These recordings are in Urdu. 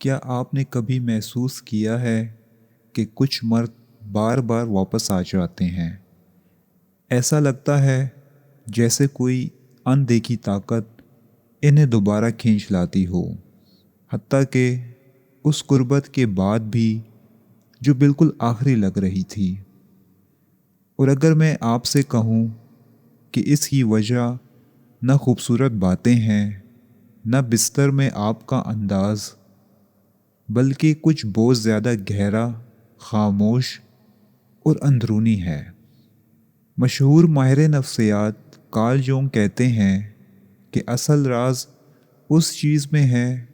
کیا آپ نے کبھی محسوس کیا ہے کہ کچھ مرد بار بار واپس آ جاتے ہیں؟ ایسا لگتا ہے جیسے کوئی اندیکھی طاقت انہیں دوبارہ کھینچ لاتی ہو، حتیٰ کہ اس قربت کے بعد بھی جو بالکل آخری لگ رہی تھی۔ اور اگر میں آپ سے کہوں کہ اس کی وجہ نہ خوبصورت باتیں ہیں، نہ بستر میں آپ کا انداز، بلکہ کچھ بہت زیادہ گہرا، خاموش اور اندرونی ہے۔ مشہور ماہر نفسیات کارل جونگ کہتے ہیں کہ اصل راز اس چیز میں ہے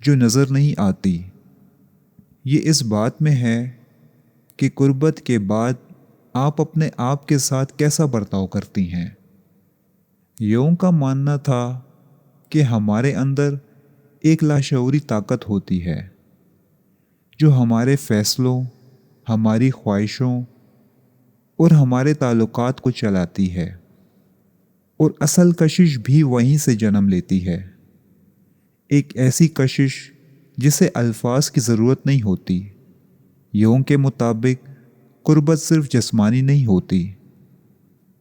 جو نظر نہیں آتی۔ یہ اس بات میں ہے کہ قربت کے بعد آپ اپنے آپ کے ساتھ کیسا برتاؤ کرتی ہیں۔ یونگ کا ماننا تھا کہ ہمارے اندر ایک لاشعوری طاقت ہوتی ہے جو ہمارے فیصلوں، ہماری خواہشوں اور ہمارے تعلقات کو چلاتی ہے، اور اصل کشش بھی وہیں سے جنم لیتی ہے۔ ایک ایسی کشش جسے الفاظ کی ضرورت نہیں ہوتی۔ یونگ کے مطابق قربت صرف جسمانی نہیں ہوتی،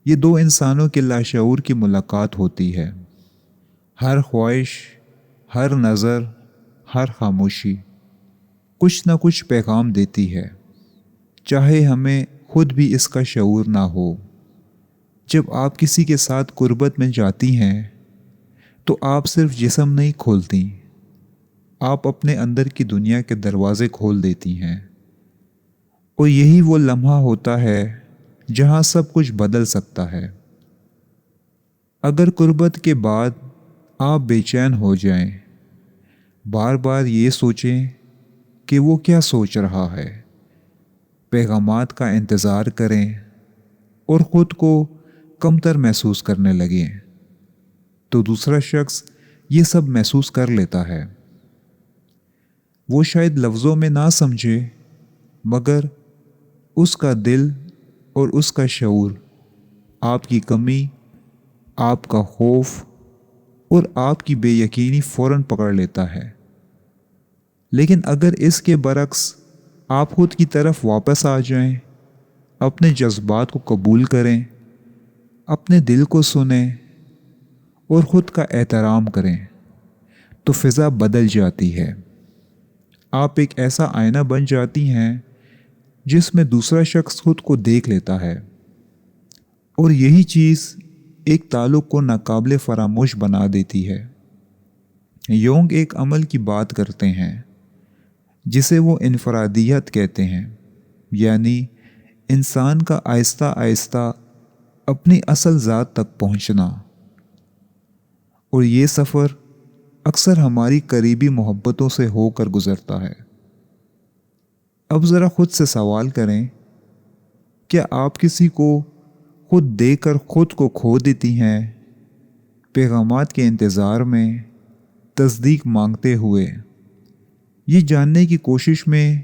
یہ دو انسانوں کے لاشعور کی ملاقات ہوتی ہے۔ ہر خواہش، ہر نظر، ہر خاموشی کچھ نہ کچھ پیغام دیتی ہے، چاہے ہمیں خود بھی اس کا شعور نہ ہو۔ جب آپ کسی کے ساتھ قربت میں جاتی ہیں تو آپ صرف جسم نہیں کھولتی، آپ اپنے اندر کی دنیا کے دروازے کھول دیتی ہیں، اور یہی وہ لمحہ ہوتا ہے جہاں سب کچھ بدل سکتا ہے۔ اگر قربت کے بعد آپ بے چین ہو جائیں، بار بار یہ سوچیں کہ وہ کیا سوچ رہا ہے، پیغامات کا انتظار کریں اور خود کو کمتر محسوس کرنے لگیں، تو دوسرا شخص یہ سب محسوس کر لیتا ہے۔ وہ شاید لفظوں میں نہ سمجھے، مگر اس کا دل اور اس کا شعور آپ کی کمی، آپ کا خوف اور آپ کی بے یقینی فوراً پکڑ لیتا ہے۔ لیکن اگر اس کے برعکس آپ خود کی طرف واپس آ جائیں، اپنے جذبات کو قبول کریں، اپنے دل کو سنیں اور خود کا احترام کریں، تو فضا بدل جاتی ہے۔ آپ ایک ایسا آئینہ بن جاتی ہیں جس میں دوسرا شخص خود کو دیکھ لیتا ہے، اور یہی چیز ایک تعلق کو ناقابل فراموش بنا دیتی ہے۔ یونگ ایک عمل کی بات کرتے ہیں جسے وہ انفرادیت کہتے ہیں، یعنی انسان کا آہستہ آہستہ اپنی اصل ذات تک پہنچنا، اور یہ سفر اکثر ہماری قریبی محبتوں سے ہو کر گزرتا ہے۔ اب ذرا خود سے سوال کریں، کیا آپ کسی کو خود دے کر خود کو کھو دیتی ہیں، پیغامات کے انتظار میں، تصدیق مانگتے ہوئے، یہ جاننے کی کوشش میں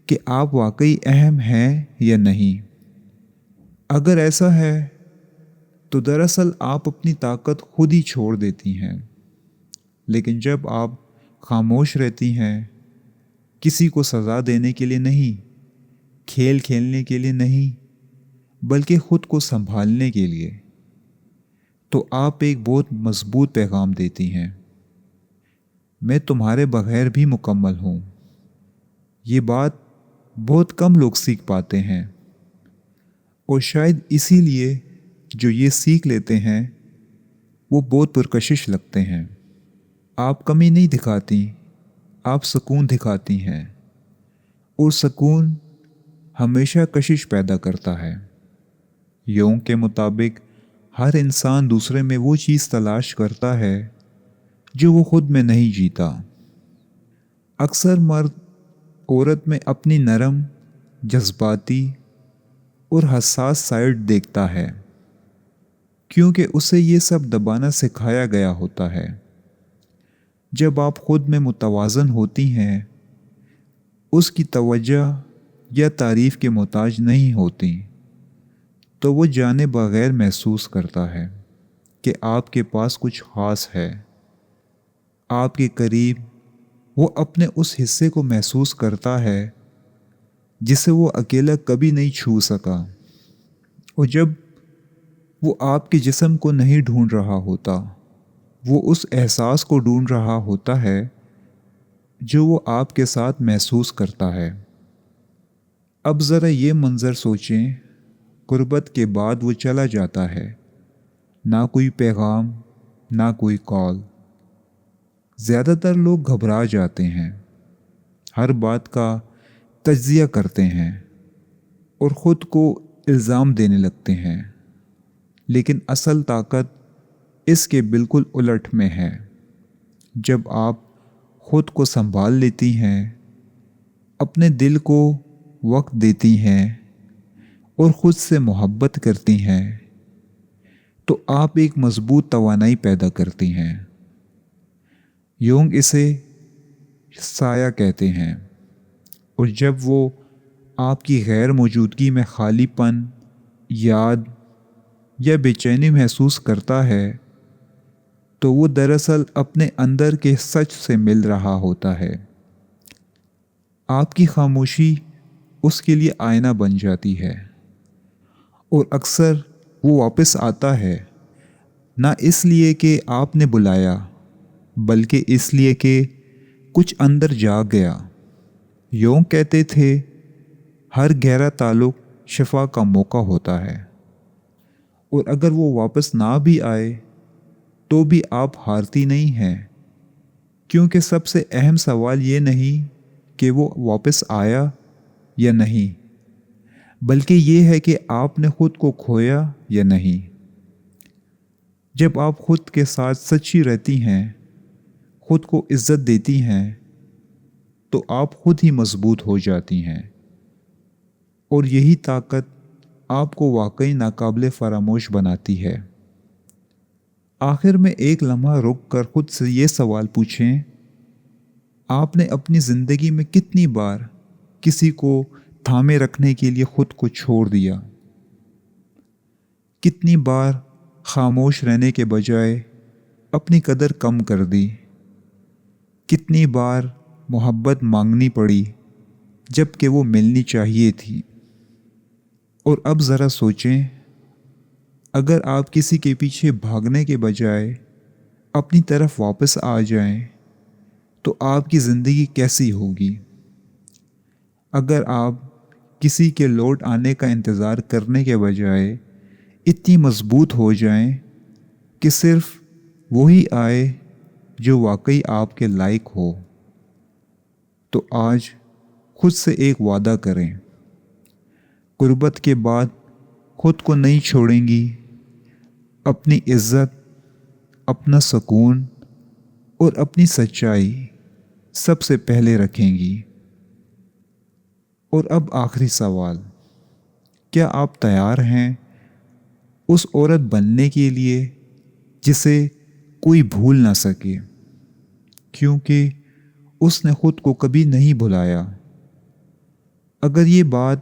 کہ آپ واقعی اہم ہیں یا نہیں؟ اگر ایسا ہے تو دراصل آپ اپنی طاقت خود ہی چھوڑ دیتی ہیں۔ لیکن جب آپ خاموش رہتی ہیں، کسی کو سزا دینے کے لیے نہیں، کھیل کھیلنے کے لیے نہیں، بلکہ خود کو سنبھالنے کے لیے، تو آپ ایک بہت مضبوط پیغام دیتی ہیں: میں تمہارے بغیر بھی مکمل ہوں۔ یہ بات بہت کم لوگ سیکھ پاتے ہیں، اور شاید اسی لیے جو یہ سیکھ لیتے ہیں وہ بہت پرکشش لگتے ہیں۔ آپ کمی نہیں دکھاتی، آپ سکون دکھاتی ہیں، اور سکون ہمیشہ کشش پیدا کرتا ہے۔ یونگ کے مطابق ہر انسان دوسرے میں وہ چیز تلاش کرتا ہے جو وہ خود میں نہیں جیتا۔ اکثر مرد عورت میں اپنی نرم، جذباتی اور حساس سائیڈ دیکھتا ہے، کیونکہ اسے یہ سب دبانا سکھایا گیا ہوتا ہے۔ جب آپ خود میں متوازن ہوتی ہیں، اس کی توجہ یا تعریف کے محتاج نہیں ہوتی، تو وہ جانے بغیر محسوس کرتا ہے کہ آپ کے پاس کچھ خاص ہے، آپ کے قریب وہ اپنے اس حصے کو محسوس کرتا ہے جسے وہ اکیلا کبھی نہیں چھو سکا، اور جب وہ آپ کے جسم کو نہیں ڈھونڈ رہا ہوتا، وہ اس احساس کو ڈھونڈ رہا ہوتا ہے جو وہ آپ کے ساتھ محسوس کرتا ہے۔ اب ذرا یہ منظر سوچیں، غربت کے بعد وہ چلا جاتا ہے، نہ کوئی پیغام، نہ کوئی کال۔ زیادہ تر لوگ گھبرا جاتے ہیں، ہر بات کا تجزیہ کرتے ہیں اور خود کو الزام دینے لگتے ہیں، لیکن اصل طاقت اس کے بالکل الٹ میں ہے۔ جب آپ خود کو سنبھال لیتی ہیں، اپنے دل کو وقت دیتی ہیں اور خود سے محبت کرتی ہیں، تو آپ ایک مضبوط توانائی پیدا کرتی ہیں۔ یونگ اسے سایہ کہتے ہیں، اور جب وہ آپ کی غیر موجودگی میں خالی پن، یاد یا بے چینی محسوس کرتا ہے، تو وہ دراصل اپنے اندر کے سچ سے مل رہا ہوتا ہے۔ آپ کی خاموشی اس کے لیے آئینہ بن جاتی ہے، اور اکثر وہ واپس آتا ہے، نہ اس لیے کہ آپ نے بلایا، بلکہ اس لیے کہ کچھ اندر جاگ گیا۔ یونگ کہتے تھے، ہر گہرا تعلق شفا کا موقع ہوتا ہے، اور اگر وہ واپس نہ بھی آئے تو بھی آپ ہارتی نہیں ہیں، کیونکہ سب سے اہم سوال یہ نہیں کہ وہ واپس آیا یا نہیں، بلکہ یہ ہے کہ آپ نے خود کو کھویا یا نہیں۔ جب آپ خود کے ساتھ سچی رہتی ہیں، خود کو عزت دیتی ہیں، تو آپ خود ہی مضبوط ہو جاتی ہیں، اور یہی طاقت آپ کو واقعی ناقابل فراموش بناتی ہے۔ آخر میں ایک لمحہ رک کر خود سے یہ سوال پوچھیں، آپ نے اپنی زندگی میں کتنی بار کسی کو تھامے رکھنے کے لیے خود کو چھوڑ دیا؟ کتنی بار خاموش رہنے کے بجائے اپنی قدر کم کر دی؟ کتنی بار محبت مانگنی پڑی جب کہ وہ ملنی چاہیے تھی؟ اور اب ذرا سوچیں، اگر آپ کسی کے پیچھے بھاگنے کے بجائے اپنی طرف واپس آ جائیں تو آپ کی زندگی کیسی ہوگی؟ اگر آپ کسی کے لوٹ آنے کا انتظار کرنے کے بجائے اتنی مضبوط ہو جائیں کہ صرف وہی آئے جو واقعی آپ کے لائق ہو، تو آج خود سے ایک وعدہ کریں، غربت کے بعد خود کو نہیں چھوڑیں گی، اپنی عزت، اپنا سکون اور اپنی سچائی سب سے پہلے رکھیں گی۔ اور اب آخری سوال، کیا آپ تیار ہیں اس عورت بننے کے لیے جسے کوئی بھول نہ سکے، کیونکہ اس نے خود کو کبھی نہیں بھلایا؟ اگر یہ بات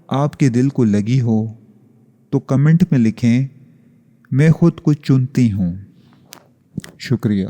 آپ کے دل کو لگی ہو تو کمنٹ میں لکھیں، میں خود کو چنتی ہوں۔ شکریہ۔